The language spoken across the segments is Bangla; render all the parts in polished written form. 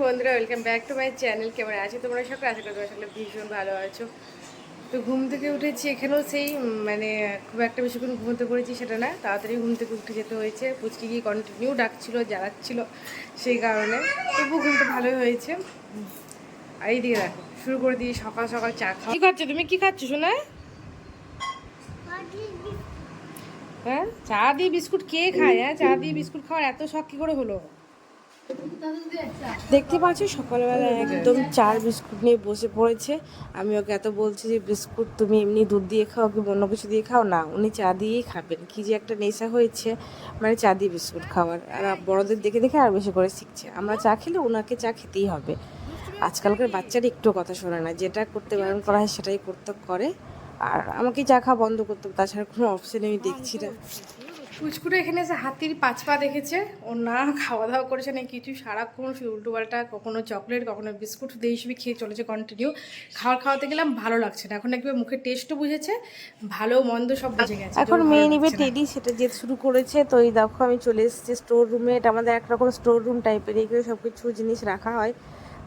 বন্ধুরা, welcome back to my channel. কেমন আছো তোমরা সকলে? আশা করি তোমরা সকলে ভীষণ ভালো আছো। তো ঘুম থেকে উঠেছি, এখানেও সেই মানে খুব একটা বেশিক্ষণ ঘুমোতে পড়েছি সেটা না, তাড়াতাড়ি ঘুম থেকে উঠে যেতে হয়েছে। পুচকি গিয়ে কন্টিনিউ ডাকছিল, জ্বালাচ্ছিল, সেই কারণে তবু ঘুমটা ভালোই হয়েছে। আর এইদিকে দেখো, শুরু করে দিয়ে সকাল সকাল চা খাওয়া। কী খাচ্ছ তুমি? কী খাচ্ছ শোনা? হ্যাঁ, চা দিয়ে বিস্কুট কে খায়? হ্যাঁ, চা দিয়ে বিস্কুট খাওয়ার এত শখ কী করে হলো? দেখতে পাচ্ছি সকালবেলা একদম চার বিস্কুট নিয়ে বসে পড়েছে। আমি ওকে এত বলছি যে বিস্কুট তুমি এমনি দুধ দিয়ে খাও কি অন্য কিছু দিয়ে খাও, না উনি চা দিয়েই খাবেন। কি যে একটা নেশা হয়েছে মানে চা দিয়ে বিস্কুট খাওয়ার। আর বড়দের দেখে দেখে আর বেশি করে শিখছে। আমরা চা খেলে ওনাকে চা খেতেই হবে। আজকালকার বাচ্চারা একটু কথা শোনে না, যেটা করতে বারণ করা হয় সেটাই করতে করে। আর আমাকে চা খাওয়া বন্ধ করতে হবে, তাছাড়া কোনো অপশন আমি দেখছি না। পুচকুটা এখানে এসে হাতির 5 পা দেখেছে। ও না খাওয়া দাওয়া করেছে না কিছু, সারাক্ষণ শুধু উল্টোপাল্টা, কখনো চকলেট কখনো বিস্কুট শুধু এইসবই খেয়ে চলেছে কন্টিনিউ। খাওয়াতে গেলাম ভালো লাগছে না, এখন একবার মুখে টেস্টও বুঝেছে, ভালো মন্দ সব বুঝে গেছে। এখন মেয়ে নিবে টেডি, সেটা যেতে শুরু করেছে। তো এই দেখো আমি চলে এসেছি স্টোর রুমে। এটা আমাদের একরকম স্টোর রুম টাইপের, এখানে সব কিছু জিনিস রাখা হয়।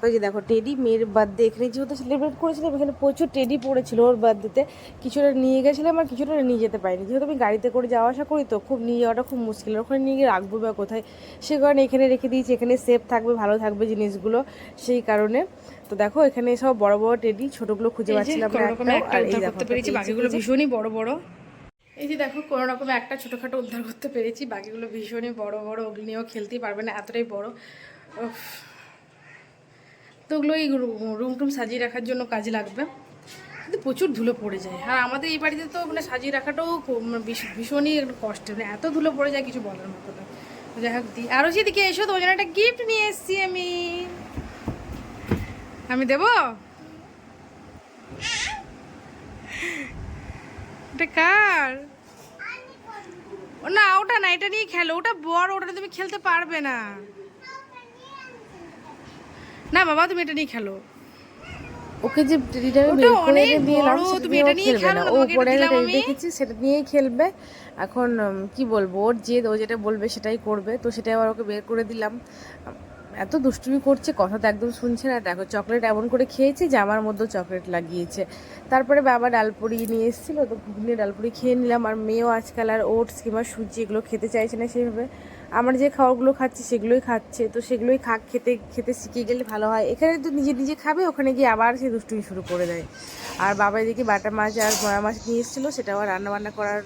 ওই যে দেখো টেডি, মেয়ের বার্থডে এখানে যেহেতু সেলিব্রেট করেছিলাম, এখানে প্রচুর টেডি পড়েছিল ওর বার্থডেতে। কিছুটা নিয়ে গেছিলাম আর কিছুটা নিয়ে যেতে পারিনি, যেহেতু আমি গাড়িতে করে যাওয়া আসা করি, তো খুব নিয়ে যাওয়াটা খুব মুশকিল। ওখানে নিয়ে গিয়ে রাখবো বা কোথায়, সে কারণে এখানে রেখে দিয়েছি। এখানে সেফ থাকবে, ভালো থাকবে জিনিসগুলো, সেই কারণে। তো দেখো এখানে সব বড় বড় টেডি, ছোটগুলো খুঁজে পাচ্ছিলাম না একটাও। আর এই দেখো পেরেছি, বাকিগুলো ভীষণই বড় বড়। এই যে দেখো কোনো রকমে একটা ছোটোখাটো উদ্ধার করতে পেরেছি, বাকিগুলো ভীষণই বড় বড়, ওগুলো নিয়েও খেলতেই পারবে না, এতটাই বড়। তো ওগুলো এই রুম টুম সাজিয়ে রাখার জন্য কাজে লাগবে, কিন্তু প্রচুর ধুলো পড়ে যায়। আর আমাদের এই বাড়িতে তো মানে সাজিয়ে রাখাটাও ভীষণই কষ্টের, মানে এত ধুলো পড়ে যায় কিছু বলার মতো না। যাই হোক দিই, আরও সেদিকে এসো, তোমার জন্য একটা গিফট নিয়ে এসেছি আমি দেবো। এটা কার? না ওটা না, এটা নিয়ে খেলো, ওটা বড়, ওটা তুমি খেলতে পারবে না। না বাবা, তুমি এটা নিয়ে খেলো। ওকে যে টেডিটা আমি বের করে দিলাম সেটা নিয়ে ও খেলবে না, ও উপরে টেডি দেখেছি সেটা নিয়েই খেলবে। এখন কি বলবো, ওর জেদ, ও যেটা বলবে সেটাই করবে, তো সেটাই আবার ওকে বের করে দিলাম। এত দুষ্টুমি করছে, কথা তো একদম শুনছে না। দেখো চকলেট এমন করে খেয়েছে যে আমার মধ্যেও চকলেট লাগিয়েছে। তারপরে বাবা ডালপুরি নিয়ে এসেছিলো, তো ঘুগনি ডালপুরি খেয়ে নিলাম। আর মেয়েও আজকাল আর ওটস কিংবা সুজি এগুলো খেতে চাইছে না সেইভাবে। আমার যে খাবারগুলো খাচ্ছি সেগুলোই খাচ্ছে, তো সেগুলোই খেতে খেতে শিখে গেলে ভালো হয়। এখানে তো নিজে নিজে খাবে, ওখানে গিয়ে আবার সে দুষ্টুমি শুরু করে দেয়। আর বাবা এদিকে বাটা মাছ আর ভোড়া মাছ নিয়ে এসেছিলো, সেটা আবার রান্নাবান্না করার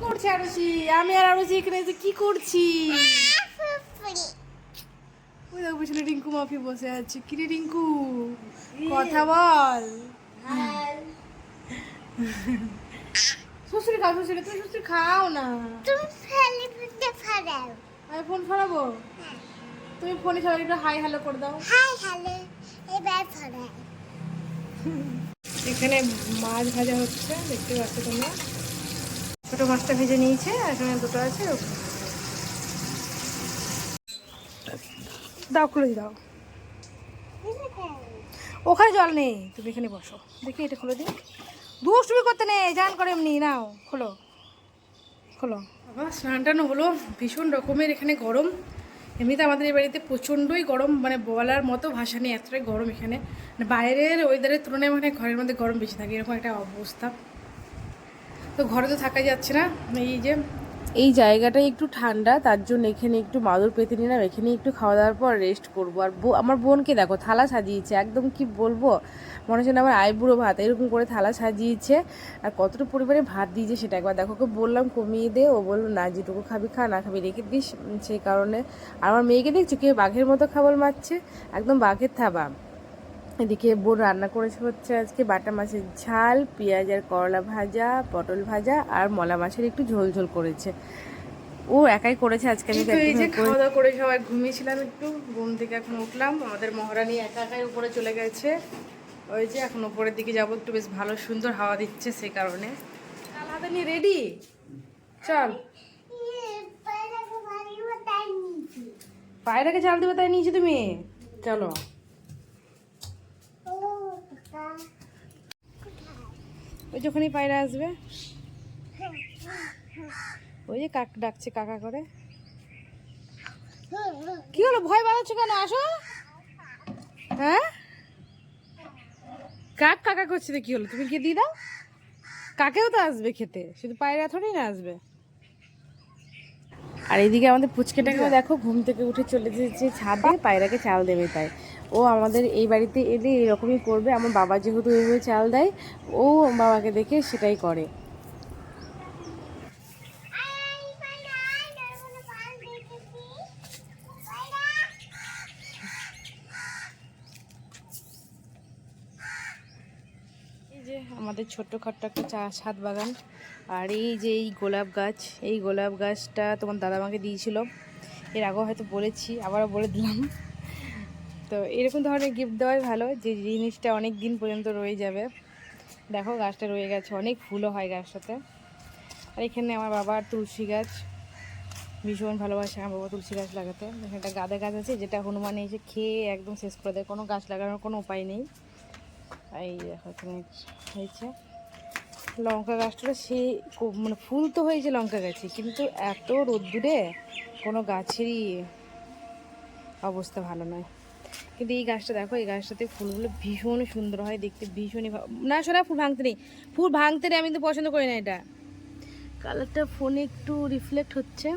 করছে আরুষি। আমি আর আরুষি এখানে এসে কি করছি? ওই দেখো পিছনে রিঙ্কু মাফি বসে আছে। কিরে রিঙ্কু, কথা বল। শ্বশুর খাও, শ্বশুরে তুমি শ্বশুর খাও না, আমি ফোন ছড়াবো। তুমি ফোনে সবাই একটু হাই হ্যালো করে দাও। এখানে মাছ ভাজা হচ্ছে, দেখতে পাচ্ছ তোমরা। ছোটো মাছটা ভেজে নিয়েছে, আর এখানে দুটো আছে। দাও, খুলে দাও। ওখানে জল নেই, তুমি এখানে বসো। দেখি এটা খুলে দিই। দুষ্টুমি করতে নেই, জান করে এমনি। নাও খোলো খোলো। বাবা স্নান টানো হলো, ভীষণ রকমের এখানে গরম। এমনিতে আমাদের এই বাড়িতে প্রচণ্ডই গরম, মানে বলার মতো ভাষা নেই, এতটাই গরম এখানে। মানে বাইরের ওয়েদারের তুলনায় মানে ঘরের মধ্যে গরম বেশি থাকে, এরকম একটা অবস্থা। তো ঘরে তো থাকা যাচ্ছে না। এই জায়গাটাই একটু ঠান্ডা, তার জন্য এখানে একটু মাদুর পেতে নিলাম, এখানে একটু খাওয়া দাওয়ার পর রেস্ট করবো। আর আমার বোনকে দেখো থালা সাজিয়েছে, একদম কি বলবো, মনে হচ্ছে না আমার আইবুড়ো ভাত, এরকম করে থালা সাজিয়েছে। আর কতটা পরিমাণে ভাত দিয়েছে সেটা একবার দেখো। ওকে বললাম কমিয়ে দে, ও বললো না, যেটুকু খাবি খা, না খাবি রেখে দিস, সেই কারণে। আর আমার মেয়েকে দেখছি কেউ বাঘের মতো খাবার মারছে, একদম বাঘের থাবা। এদিকে বোন রান্না করেছে হচ্ছে আজকে বাটা মাছের ঝাল, পেঁয়াজ আর করলা ভাজা, পটল ভাজা, আর মলা মাছের একটু ঝোল ঝোল করেছে। ও একাই করেছে আজকে। আমি এই যে খাওয়া দাওয়া করে সবাই ঘুমিয়েছিলাম একটু, ঘুম থেকে এখন উঠলাম। আমাদের মহারানী একা একাই উপরে চলে গেছে। ওই যে এখন উপরের দিকে যাবো, একটু বেশ ভালো সুন্দর হাওয়া দিচ্ছে, সেই কারণে। কাল হাতে নিয়ে রেডি, চল। পায়রাকে চাল দেবে তাই নিয়েছি তুমি, চলো। ওই যখনই পায়রা আসবে, ওই যে কাক ডাকছে কাকা করে। কি হলো, ভয় পাচ্ছ কেন? আসো, হ্যাঁ কাক কাকা করছে তো কি হলো, তুমি কি দিয়ে দাও, কাকেও তো আসবে খেতে, শুধু পায়রা থোড়েই না আসবে। আর এইদিকে আমাদের পুচকেটাকেও দেখো ঘুম থেকে উঠে চলে যেছে ছাদে পায়রাকে চাল দেবে, তাই ও আমাদের এই বাড়িতে এলে এরকমই করবে। আমার বাবা যেহেতু এইভাবে চাল দেয়, ও বাবাকে দেখে সেটাই করে। এই যে আমাদের ছোট্টখাট্ট একটা ছাদ বাগান, আর এই যে এই গোলাপ গাছ, এই গোলাপ গাছটা তোমার দাদা আমাকে দিয়েছিল, এর আগেও হয়তো বলেছি, আবারও বলে দিলাম। তো এরকম ধরনের গিফট দেওয়াই ভালো, যে জিনিসটা অনেক দিন পর্যন্ত রয়ে যাবে। দেখো গাছটা রয়ে গেছে, অনেক ফুলও হয় গাছটাতে। আর এখানে আমার বাবার তুলসী গাছ, ভীষণ ভালোবাসে আমার বাবা তুলসী গাছ লাগাতে। এখানে একটা গাঁদা গাছ আছে, যেটা হনুমান এসে খেয়ে একদম শেষ করে দেয়, কোনো গাছ লাগানোর কোনো উপায় নেই। এই দেখো এখানে হয়েছে লঙ্কা গাছটা, সেই মানে ফুল তো হয়েছে লঙ্কা গাছে, কিন্তু এত রোদ্দুরে কোনো গাছেরই অবস্থা ভালো নয়। কিন্তু এই গাছটা দেখো, এই গাছটাতে ফুলগুলো ভীষণ সুন্দর হয় দেখতে, ভীষণই না সোনা, ফুল ভাঙতে নেই, ফুল ভাঙতে নেই, আমি তো পছন্দ করি না এটা। কালারটা ফোনে একটু রিফ্লেক্ট হচ্ছে,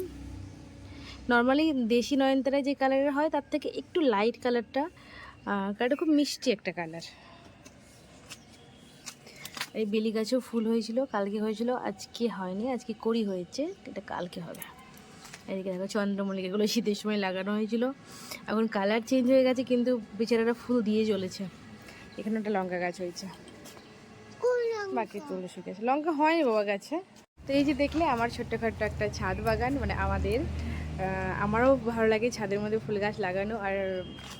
নর্মালি দেশি নয়নতারায় যে কালারের হয় তার থেকে একটু লাইট কালারটা, কালারটা খুব মিষ্টি একটা কালার। এই বেলি গাছেও ফুল হয়েছিল, কালকে হয়েছিল, আজকে হয়নি, আজকে কড়ি হয়েছে, এটা কালকে হবে। এদিকে দেখো চন্দ্রমল্লিকা, এগুলো শীতের সময় লাগানো হয়েছিল, এখন কালার চেঞ্জ হয়ে গেছে, কিন্তু বেচারারা ফুল দিয়ে চলেছে। এখানে একটা লঙ্কা গাছ হয়েছে, বাকি তুলসী গাছ, লঙ্কা হয়নি বাবা গাছে। তো এই যে দেখলে আমার ছোট্টখাট্ট একটা ছাদ বাগান, মানে আমাদের, আমারও ভালো লাগে ছাদের মধ্যে ফুল গাছ লাগানো, আর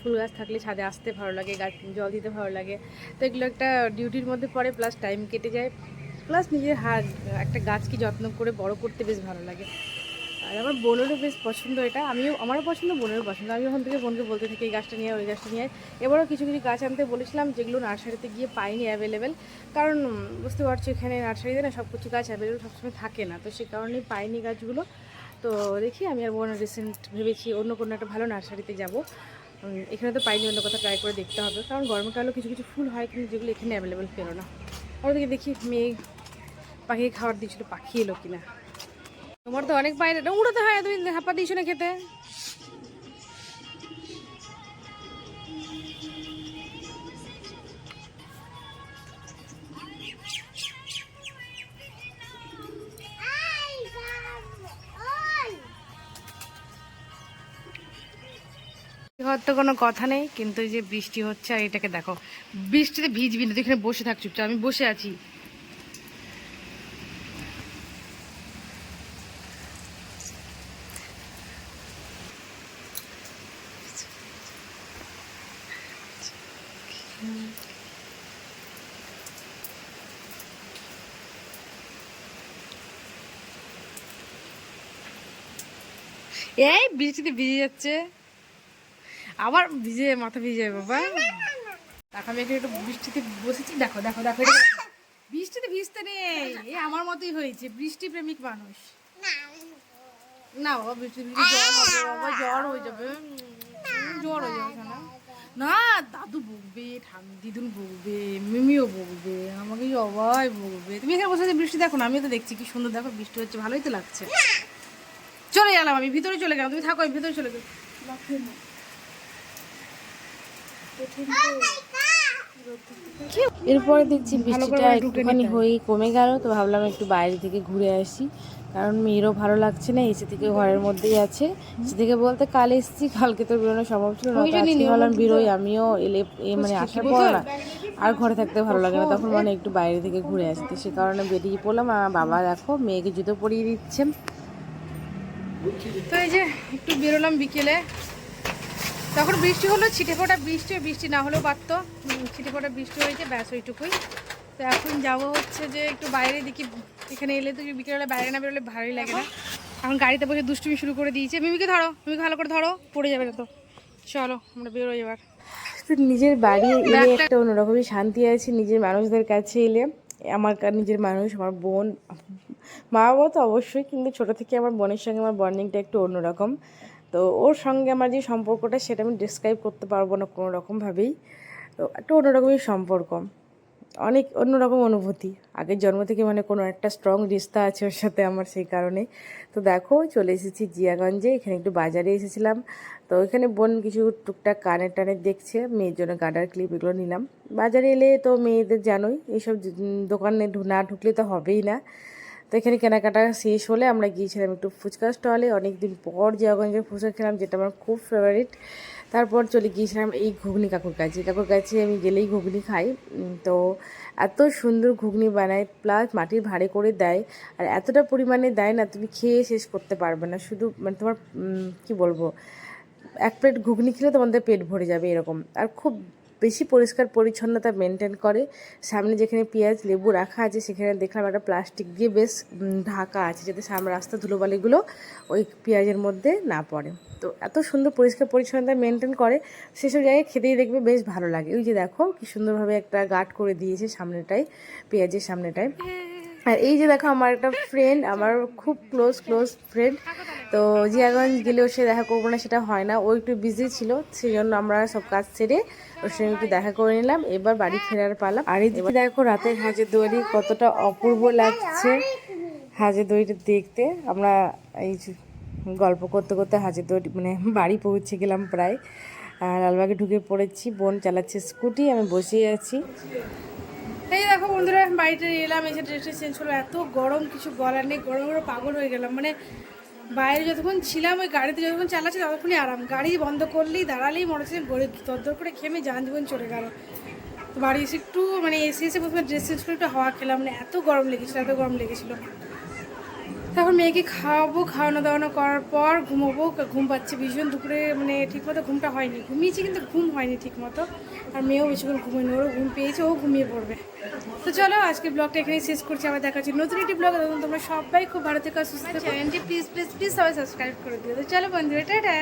ফুল গাছ থাকলে ছাদে আসতে ভালো লাগে, গাছ জল দিতে ভালো লাগে। তো এগুলো একটা ডিউটির মধ্যে পড়ে, প্লাস টাইম কেটে যায়, প্লাস নিজের একটা গাছকে যত্ন করে বড় করতে বেশ ভালো লাগে। আর আমার বোনেরও বেশ পছন্দ এটা, আমারও পছন্দ, বোনেরও পছন্দ। আমি ওখান থেকে বোনকে বলতে থাকি এই গাছটা নিয়ে, ওই গাছটা নিয়ে। এবারও কিছু কিছু গাছ আনতে বলেছিলাম, যেগুলো নার্সারিতে গিয়ে পাইনি অ্যাভেলেবেল, কারণ বুঝতে পারছো এখানে নার্সারিতে না সব কিছু গাছ অ্যাভেলেবেল সবসময় থাকে না, তো সে কারণেই পাইনি গাছগুলো। তো দেখি আমি আর বোন রিসেন্ট ভেবেছি অন্য কোনো একটা ভালো নার্সারিতে যাব, এখানে তো পাইনি, অন্য কথা ট্রাই করে দেখতে হবে, কারণ গরমকালেও কিছু কিছু ফুল হয় কিন্তু যেগুলো এখানে অ্যাভেলেবেল পেলো না। ওদিকে দেখি মেয়ে পাখি খাবার দিয়েছিল, পাখি এলো কিনা। তোমার তো অনেক বাইরে উড়োতে হয়, তুমি হাঁপা দিয়েছো না খেতে। হওয়ার তো কোনো কথা নেই, কিন্তু এই যে বৃষ্টি হচ্ছে, আর এটাকে দেখো, বৃষ্টিতে ভিজবি না, তো এখানে বসে থাক চুপচাপ, আমি বসে আছি। এই বৃষ্টিতে ভিজে যাচ্ছে, আবার ভিজে মাথা ভিজে যাবে বাবা। দেখো আমি এখানে একটু বৃষ্টিতে বসেছি, দেখো দেখো দেখো, বৃষ্টিতে ভিজতে নেই, এই আমার মতোই হয়েছে, বৃষ্টি প্রেমিক মানুষ। না বাবা বৃষ্টি জ্বর হবে বাবা, জ্বর হয়ে যাবে, জ্বর হয়ে যাবে না। না দাদু বকবে, দিদুন বকবে, মিমিও বকবে, আমাকে সবাই বকবে। তুমি এখানে বসে বৃষ্টি দেখো না, আমিও তো দেখছি কি সুন্দর, দেখো বৃষ্টি হচ্ছে, ভালোই তো লাগছে। চলে গেলাম আমি, ভিতরে চলে গেলাম, তুমি থাকো, আমি ভিতরে চলে গেলাম। এরপরে দেখছি বৃষ্টিটা একটুখানি হয়েই কমে গেল, তো ভাবলাম একটু বাইরে থেকে ঘুরে আসি, কারণ মেয়েরও ভালো লাগছে না, এসে থেকে ঘরের মধ্যেই আছে। এসে থেকে বলতে কাল এসেছি, কালকে তো বেরোনো সম্ভব ছিল না, আজকে ভাবলাম বেরোই, আমিও এলে মানে আসার পর না আর ঘরে থাকতে ভালো লাগে না, তখন মানে একটু বাইরে থেকে ঘুরে আসি, তো সে কারণে বেরিয়ে পড়লাম। আমার বাবা দেখো মেয়েকে জুতো পরিয়ে দিচ্ছে। তো এই যে একটু বেরোলাম বিকেলে, তখন বৃষ্টি হলো, ছিটে ফোটা বৃষ্টি, বৃষ্টি না হলেও পারত, ছিটে ফোটা বৃষ্টি হয়েছে, ব্যাস ওইটুকুই। তো এখন যাবো হচ্ছে যে একটু বাইরে দেখি, এখানে এলে তো বিকেলবেলা বাইরে না বেরোলে ভালোই লাগে না। এখন গাড়িতে বসে দুষ্টুমি শুরু করে দিয়েছে, মিমিকে ধরো, মিমিকে ভালো করে ধরো, পড়ে যাবে না তো। চলো আমরা বেরোই এবার। নিজের বাড়ি এলে একটা অন্যরকমই শান্তি আছে, নিজের মানুষদের কাছে এলে। আমার নিজের মানুষ, আমার বোন, মা বাবা তো অবশ্যই, কিন্তু ছোটো থেকে আমার বোনের সঙ্গে আমার বন্ডিংটা একটু অন্যরকম। তো ওর সঙ্গে আমার যে সম্পর্কটা, সেটা আমি ডিসক্রাইব করতে পারবো না কোনো রকমভাবেই। তো একটা অন্যরকমই সম্পর্ক, অনেক অন্যরকম অনুভূতি। আগের জন্ম থেকে মানে কোনো একটা স্ট্রং রিস্তা আছে ওর সাথে আমার, সেই কারণে। তো দেখো চলে এসেছি জিয়াগঞ্জে, এখানে একটু বাজারে এসেছিলাম। তো এখানে বোন কিছু টুকটাক কানের টানের দেখছে, মেয়ের জন্য গার্ডার ক্লিপ এগুলো নিলাম। বাজারে এলে তো মেয়েদের জানোই এইসব দোকানে না ঢুকলে তো হবেই না। তো এখানে কেনাকাটা শেষ হলে আমরা গিয়েছিলাম একটু ফুচকা স্টলে, অনেক দিন পর জিয়াগঞ্জের ফুচকা খেলাম, যেটা আমার খুব ফেভারিট। তারপর চলে গিয়েছিলাম এই ঘুগনি কাকুর কাছে আমি গেলেই ঘুগনি খাই। তো এত সুন্দর ঘুগনি বানায়, প্লাস মাটির ভাঁড়ে করে দেয়, আর এতটা পরিমাণে দেয় না তুমি খেয়ে শেষ করতে পারবে না। শুধু মানে তোমার কি বলবো, এক প্লেট ঘুগনি খেলে তোমাদের পেট ভরে যাবে এরকম। আর খুব বেশি পরিষ্কার পরিচ্ছন্নতা মেনটেন করে। সামনে যেখানে পেঁয়াজ লেবু রাখা আছে সেখানে দেখলাম একটা প্লাস্টিক দিয়ে বেশ ঢাকা আছে, যাতে সামনে রাস্তা ধুলোবালিগুলো ওই পেঁয়াজের মধ্যে না পড়ে। তো এত সুন্দর পরিষ্কার পরিচ্ছন্নতা মেনটেন করে, সেসব জায়গায় খেতেই দেখবে বেশ ভালো লাগে। ওই যে দেখো কি সুন্দরভাবে একটা গার্ড করে দিয়েছে সামনেটায়, পেঁয়াজের সামনেটায়। আর এই যে দেখো আমার একটা ফ্রেন্ড, আমার খুব ক্লোজ ফ্রেন্ড। তো জিয়াগঞ্জ গেলেও সে দেখা করবো না সেটা হয় না, ও একটু বিজি ছিল, সেই জন্য আমরা সব কাজ ছেড়ে ওর সঙ্গে একটু দেখা করে নিলাম। এবার বাড়ি ফেরার পালা। আর এদিকে দেখো রাতের হাজারদুয়ারি কতটা অপূর্ব লাগছে, হাজারদুয়ারিটা দেখতে। আমরা এই গল্প করতে করতে হাজারদুয়ারি মানে বাড়ি পৌঁছে গেলাম প্রায়। লালবাগে ঢুকে পড়েছি, বোন চালাচ্ছে স্কুটি, আমি বসেই আছি। এই দেখো বন্ধুরা, বাড়িতে এলাম, এসে ড্রেসটা চেঞ্জ করলাম। এত গরম কিছু বলার নেই, গরম পাগল হয়ে গেলাম। মানে বাইরে যতক্ষণ ছিলাম, ওই গাড়িতে যতক্ষণ চালাচ্ছি ততক্ষণই আরাম, গাড়ি বন্ধ করলেই দাঁড়ালেই মনে হচ্ছে গড়ে দরদর করে খেমে যান জীবন চলে গেল। তো বাড়ি এসে একটু মানে এসে প্রথমে ড্রেস চেঞ্জ করে একটু হাওয়া খেলাম, মানে এত গরম লেগেছিলো। তারপর মেয়েকে খাওয়ানো দাওয়ানো করার পর ঘুমোবো, ঘুম পাচ্ছে ভীষণ দুপুরে, মানে ঠিকমতো ঘুমটা হয়নি, ঘুমিয়েছি কিন্তু ঘুম হয়নি ঠিকমতো। আর মেয়েও বেশিক্ষণ ঘুমিয়ে ওরও ঘুম পেয়েছে, ও ঘুমিয়ে পড়বে। তো চলো আজকে ব্লগটা এখানেই শেষ করছি, আবার দেখা হচ্ছে নতুন একটি ব্লগ। তখন তোমরা সবাই খুব ভালো থেকো, সুস্থ থেকো। চ্যানেলটি প্লিজ সবাই সাবস্ক্রাইব করে দিও। তো চলো বন্ধুরা, টাটা।